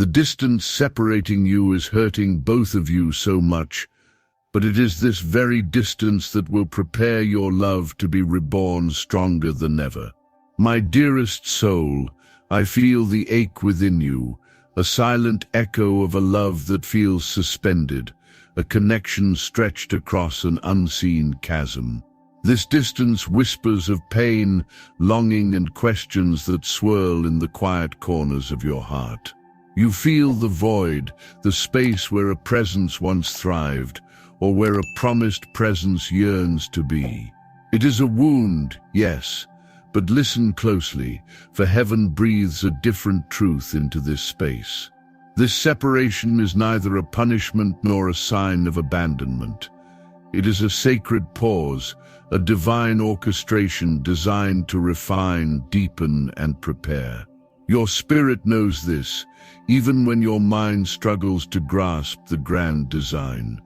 The distance separating you is hurting both of you so much, but it is this very distance that will prepare your love to be reborn stronger than ever. My dearest soul, I feel the ache within you, a silent echo of a love that feels suspended, a connection stretched across an unseen chasm. This distance whispers of pain, longing, and questions that swirl in the quiet corners of your heart. You feel the void, the space where a presence once thrived, or where a promised presence yearns to be. It is a wound, yes, but listen closely, for heaven breathes a different truth into this space. This separation is neither a punishment nor a sign of abandonment. It is a sacred pause, a divine orchestration designed to refine, deepen, and prepare. Your spirit knows this, even when your mind struggles to grasp the grand design.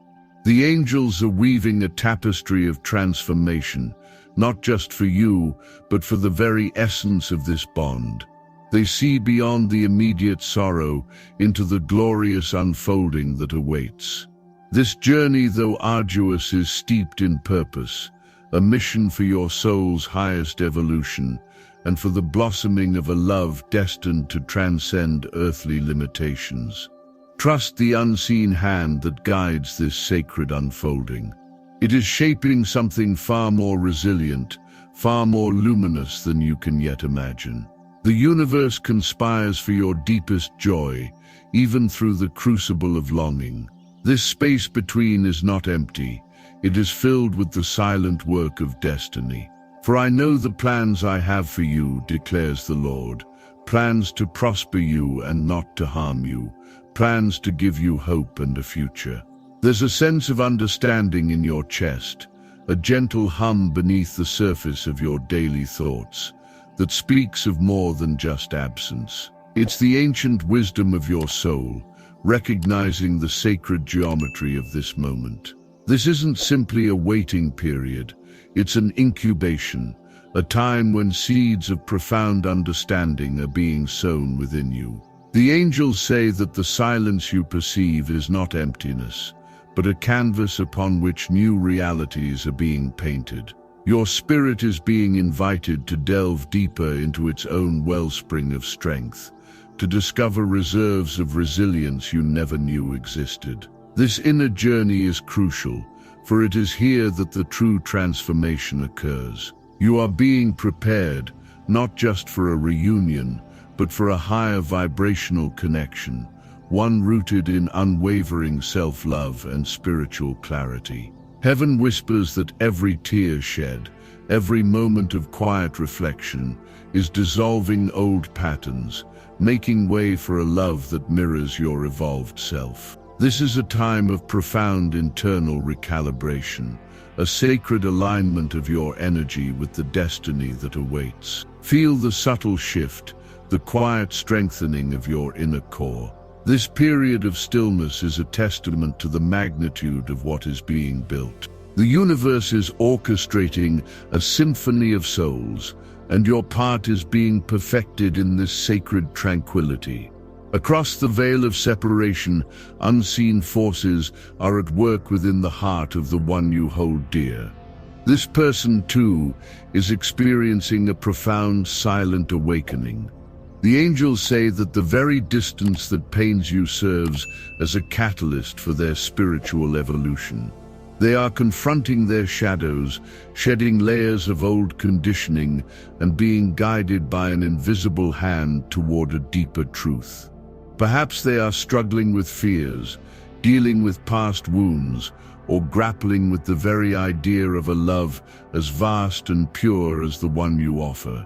The angels are weaving a tapestry of transformation, not just for you, but for the very essence of this bond. They see beyond the immediate sorrow into the glorious unfolding that awaits. This journey, though arduous, is steeped in purpose, a mission for your soul's highest evolution, and for the blossoming of a love destined to transcend earthly limitations. Trust the unseen hand that guides this sacred unfolding. It is shaping something far more resilient, far more luminous than you can yet imagine. The universe conspires for your deepest joy, even through the crucible of longing. This space between is not empty. It is filled with the silent work of destiny. For I know the plans I have for you, declares the Lord, plans to prosper you and not to harm you, plans to give you hope and a future. There's a sense of understanding in your chest, a gentle hum beneath the surface of your daily thoughts, that speaks of more than just absence. It's the ancient wisdom of your soul, recognizing the sacred geometry of this moment. This isn't simply a waiting period, it's an incubation, a time when seeds of profound understanding are being sown within you. The angels say that the silence you perceive is not emptiness, but a canvas upon which new realities are being painted. Your spirit is being invited to delve deeper into its own wellspring of strength, to discover reserves of resilience you never knew existed. This inner journey is crucial, for it is here that the true transformation occurs. You are being prepared, not just for a reunion, but for a higher vibrational connection, one rooted in unwavering self-love and spiritual clarity. Heaven whispers that every tear shed, every moment of quiet reflection, is dissolving old patterns, making way for a love that mirrors your evolved self. This is a time of profound internal recalibration, a sacred alignment of your energy with the destiny that awaits. Feel the subtle shift, the quiet strengthening of your inner core. This period of stillness is a testament to the magnitude of what is being built. The universe is orchestrating a symphony of souls, and your part is being perfected in this sacred tranquility. Across the veil of separation, unseen forces are at work within the heart of the one you hold dear. This person, too, is experiencing a profound, silent awakening. The angels say that the very distance that pains you serves as a catalyst for their spiritual evolution. They are confronting their shadows, shedding layers of old conditioning, and being guided by an invisible hand toward a deeper truth. Perhaps they are struggling with fears, dealing with past wounds, or grappling with the very idea of a love as vast and pure as the one you offer.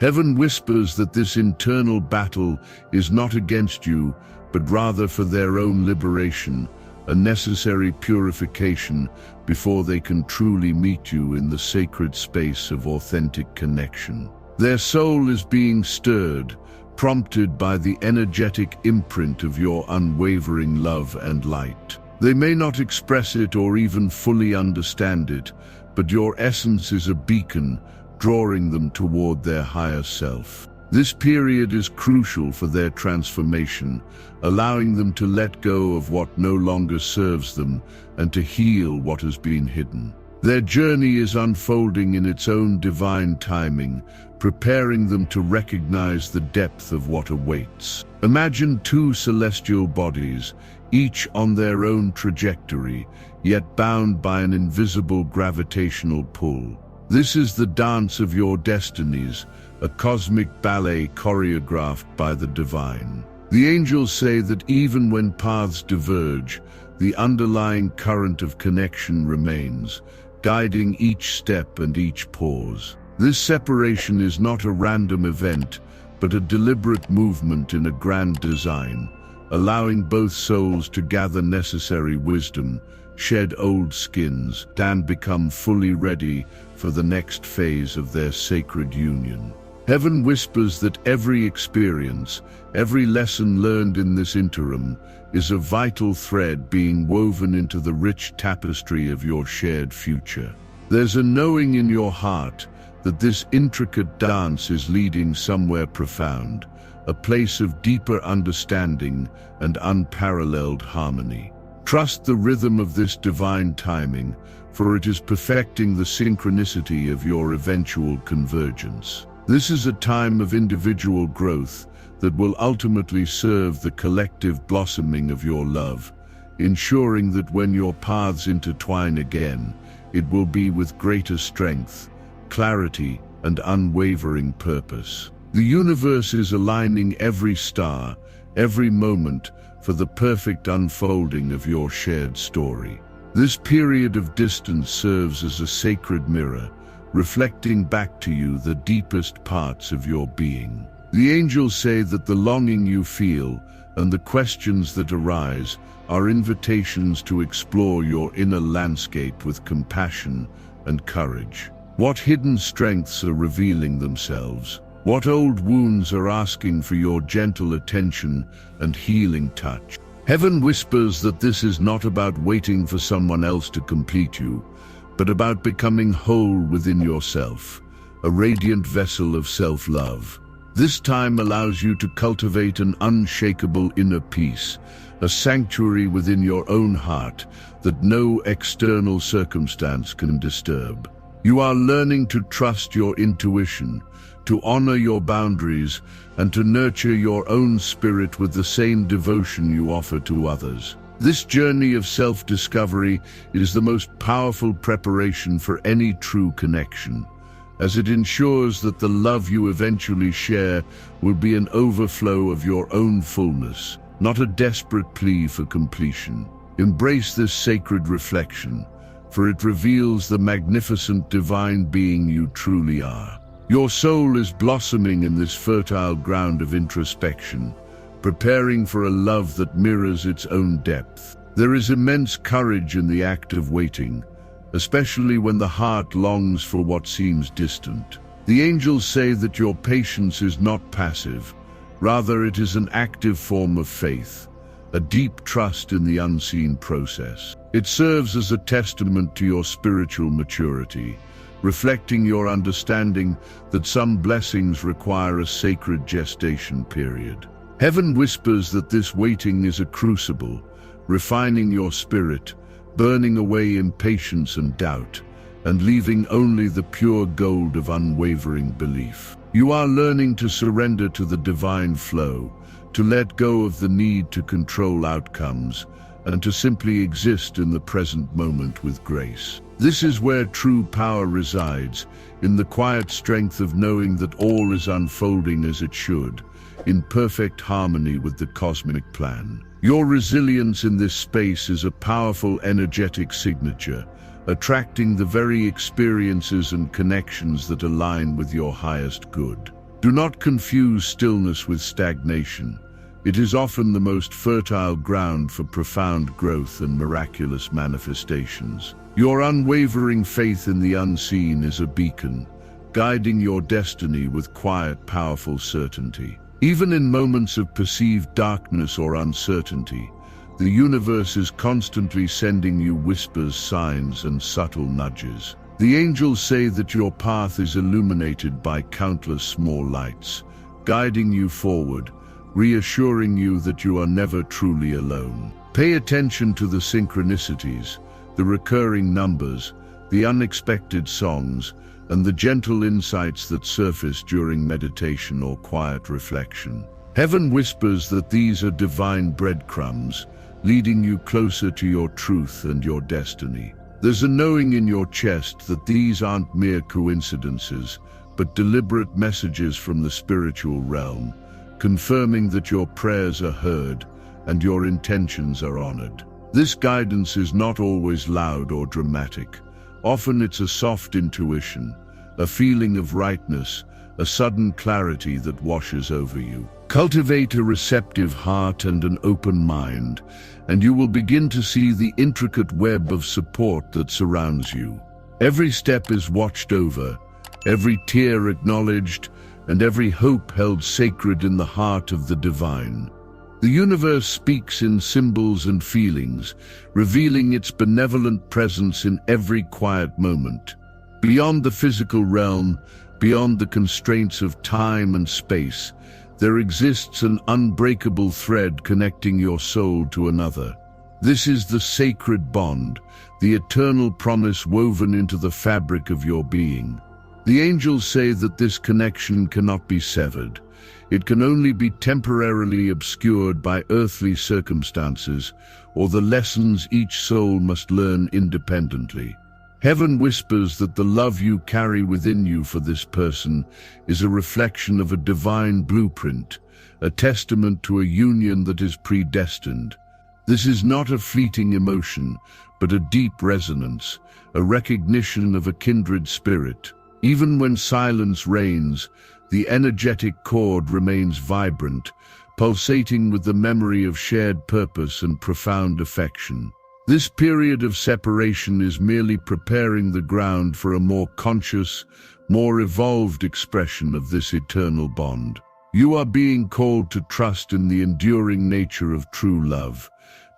Heaven whispers that this internal battle is not against you, but rather for their own liberation, a necessary purification before they can truly meet you in the sacred space of authentic connection. Their soul is being stirred, prompted by the energetic imprint of your unwavering love and light. They may not express it or even fully understand it, but your essence is a beacon, drawing them toward their higher self. This period is crucial for their transformation, allowing them to let go of what no longer serves them and to heal what has been hidden. Their journey is unfolding in its own divine timing, preparing them to recognize the depth of what awaits. Imagine two celestial bodies, each on their own trajectory, yet bound by an invisible gravitational pull. This is the dance of your destinies, a cosmic ballet choreographed by the divine. The angels say that even when paths diverge, the underlying current of connection remains, guiding each step and each pause. This separation is not a random event, but a deliberate movement in a grand design, allowing both souls to gather necessary wisdom, shed old skins, and become fully ready for the next phase of their sacred union. Heaven whispers that every experience, every lesson learned in this interim, is a vital thread being woven into the rich tapestry of your shared future. There's a knowing in your heart that this intricate dance is leading somewhere profound, a place of deeper understanding and unparalleled harmony. Trust the rhythm of this divine timing, for it is perfecting the synchronicity of your eventual convergence. This is a time of individual growth that will ultimately serve the collective blossoming of your love, ensuring that when your paths intertwine again, it will be with greater strength, clarity, and unwavering purpose. The universe is aligning every star, every moment, for the perfect unfolding of your shared story. This period of distance serves as a sacred mirror, reflecting back to you the deepest parts of your being. The angels say that the longing you feel and the questions that arise are invitations to explore your inner landscape with compassion and courage. What hidden strengths are revealing themselves? What old wounds are asking for your gentle attention and healing touch? Heaven whispers that this is not about waiting for someone else to complete you, but about becoming whole within yourself, a radiant vessel of self-love. This time allows you to cultivate an unshakable inner peace, a sanctuary within your own heart that no external circumstance can disturb. You are learning to trust your intuition, to honor your boundaries, and to nurture your own spirit with the same devotion you offer to others. This journey of self-discovery is the most powerful preparation for any true connection, as it ensures that the love you eventually share will be an overflow of your own fullness, not a desperate plea for completion. Embrace this sacred reflection, for it reveals the magnificent divine being you truly are. Your soul is blossoming in this fertile ground of introspection, preparing for a love that mirrors its own depth. There is immense courage in the act of waiting, especially when the heart longs for what seems distant. The angels say that your patience is not passive, rather it is an active form of faith, a deep trust in the unseen process. It serves as a testament to your spiritual maturity, reflecting your understanding that some blessings require a sacred gestation period. Heaven whispers that this waiting is a crucible, refining your spirit, burning away impatience and doubt, and leaving only the pure gold of unwavering belief. You are learning to surrender to the divine flow, to let go of the need to control outcomes, and to simply exist in the present moment with grace. This is where true power resides, in the quiet strength of knowing that all is unfolding as it should, in perfect harmony with the cosmic plan. Your resilience in this space is a powerful energetic signature, attracting the very experiences and connections that align with your highest good. Do not confuse stillness with stagnation. It is often the most fertile ground for profound growth and miraculous manifestations. Your unwavering faith in the unseen is a beacon, guiding your destiny with quiet, powerful certainty. Even in moments of perceived darkness or uncertainty, the universe is constantly sending you whispers, signs, and subtle nudges. The angels say that your path is illuminated by countless small lights, guiding you forward, reassuring you that you are never truly alone. Pay attention to the synchronicities, the recurring numbers, the unexpected songs, and the gentle insights that surface during meditation or quiet reflection. Heaven whispers that these are divine breadcrumbs, leading you closer to your truth and your destiny. There's a knowing in your chest that these aren't mere coincidences, but deliberate messages from the spiritual realm, confirming that your prayers are heard and your intentions are honored. This guidance is not always loud or dramatic. Often it's a soft intuition, a feeling of rightness, a sudden clarity that washes over you. Cultivate a receptive heart and an open mind, and you will begin to see the intricate web of support that surrounds you. Every step is watched over, every tear acknowledged, and every hope held sacred in the heart of the divine. The universe speaks in symbols and feelings, revealing its benevolent presence in every quiet moment. Beyond the physical realm, beyond the constraints of time and space, there exists an unbreakable thread connecting your soul to another. This is the sacred bond, the eternal promise woven into the fabric of your being. The angels say that this connection cannot be severed. It can only be temporarily obscured by earthly circumstances or the lessons each soul must learn independently. Heaven whispers that the love you carry within you for this person is a reflection of a divine blueprint, a testament to a union that is predestined. This is not a fleeting emotion, but a deep resonance, a recognition of a kindred spirit. Even when silence reigns, the energetic chord remains vibrant, pulsating with the memory of shared purpose and profound affection. This period of separation is merely preparing the ground for a more conscious, more evolved expression of this eternal bond. You are being called to trust in the enduring nature of true love,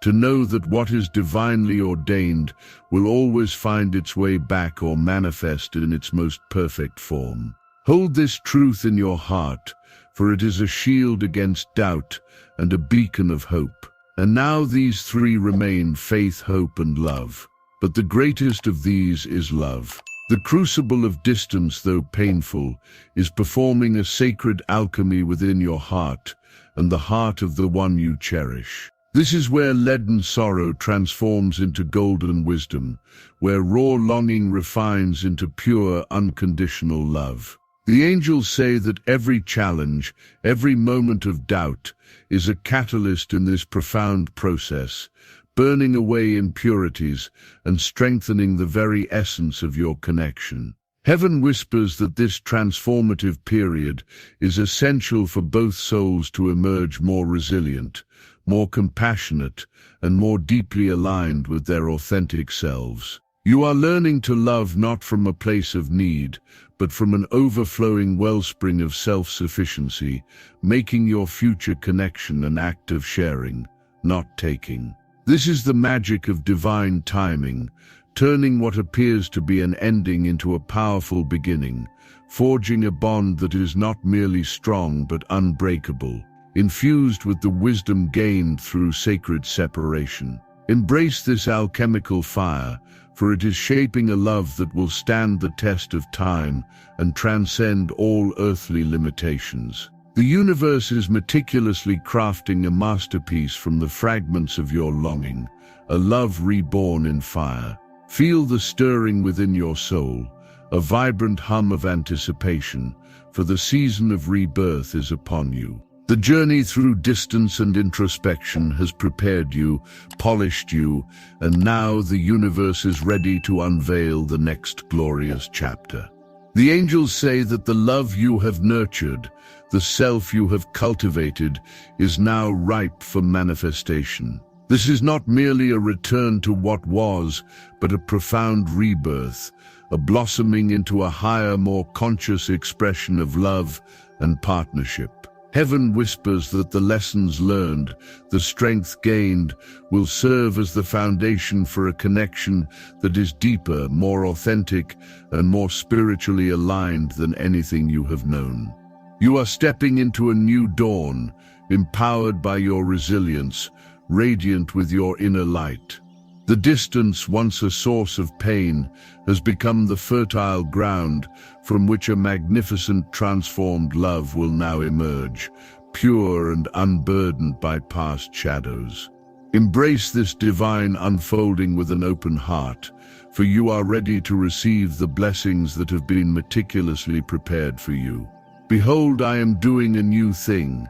to know that what is divinely ordained will always find its way back or manifest in its most perfect form. Hold this truth in your heart, for it is a shield against doubt and a beacon of hope. And now these three remain: faith, hope, and love. But the greatest of these is love. The crucible of distance, though painful, is performing a sacred alchemy within your heart and the heart of the one you cherish. This is where leaden sorrow transforms into golden wisdom, where raw longing refines into pure, unconditional love. The angels say that every challenge, every moment of doubt, is a catalyst in this profound process, burning away impurities and strengthening the very essence of your connection. Heaven whispers that this transformative period is essential for both souls to emerge more resilient, more compassionate, and more deeply aligned with their authentic selves. You are learning to love not from a place of need, but from an overflowing wellspring of self-sufficiency, making your future connection an act of sharing, not taking. This is the magic of divine timing, turning what appears to be an ending into a powerful beginning, forging a bond that is not merely strong but unbreakable, infused with the wisdom gained through sacred separation. Embrace this alchemical fire, for it is shaping a love that will stand the test of time and transcend all earthly limitations. The universe is meticulously crafting a masterpiece from the fragments of your longing, a love reborn in fire. Feel the stirring within your soul, a vibrant hum of anticipation, for the season of rebirth is upon you. The journey through distance and introspection has prepared you, polished you, and now the universe is ready to unveil the next glorious chapter. The angels say that the love you have nurtured, the self you have cultivated, is now ripe for manifestation. This is not merely a return to what was, but a profound rebirth, a blossoming into a higher, more conscious expression of love and partnership. Heaven whispers that the lessons learned, the strength gained, will serve as the foundation for a connection that is deeper, more authentic, and more spiritually aligned than anything you have known. You are stepping into a new dawn, empowered by your resilience, radiant with your inner light. The distance, once a source of pain, has become the fertile ground from which a magnificent transformed love will now emerge, pure and unburdened by past shadows. Embrace this divine unfolding with an open heart, for you are ready to receive the blessings that have been meticulously prepared for you. Behold, I am doing a new thing.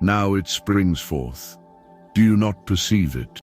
Now it springs forth. Do you not perceive it?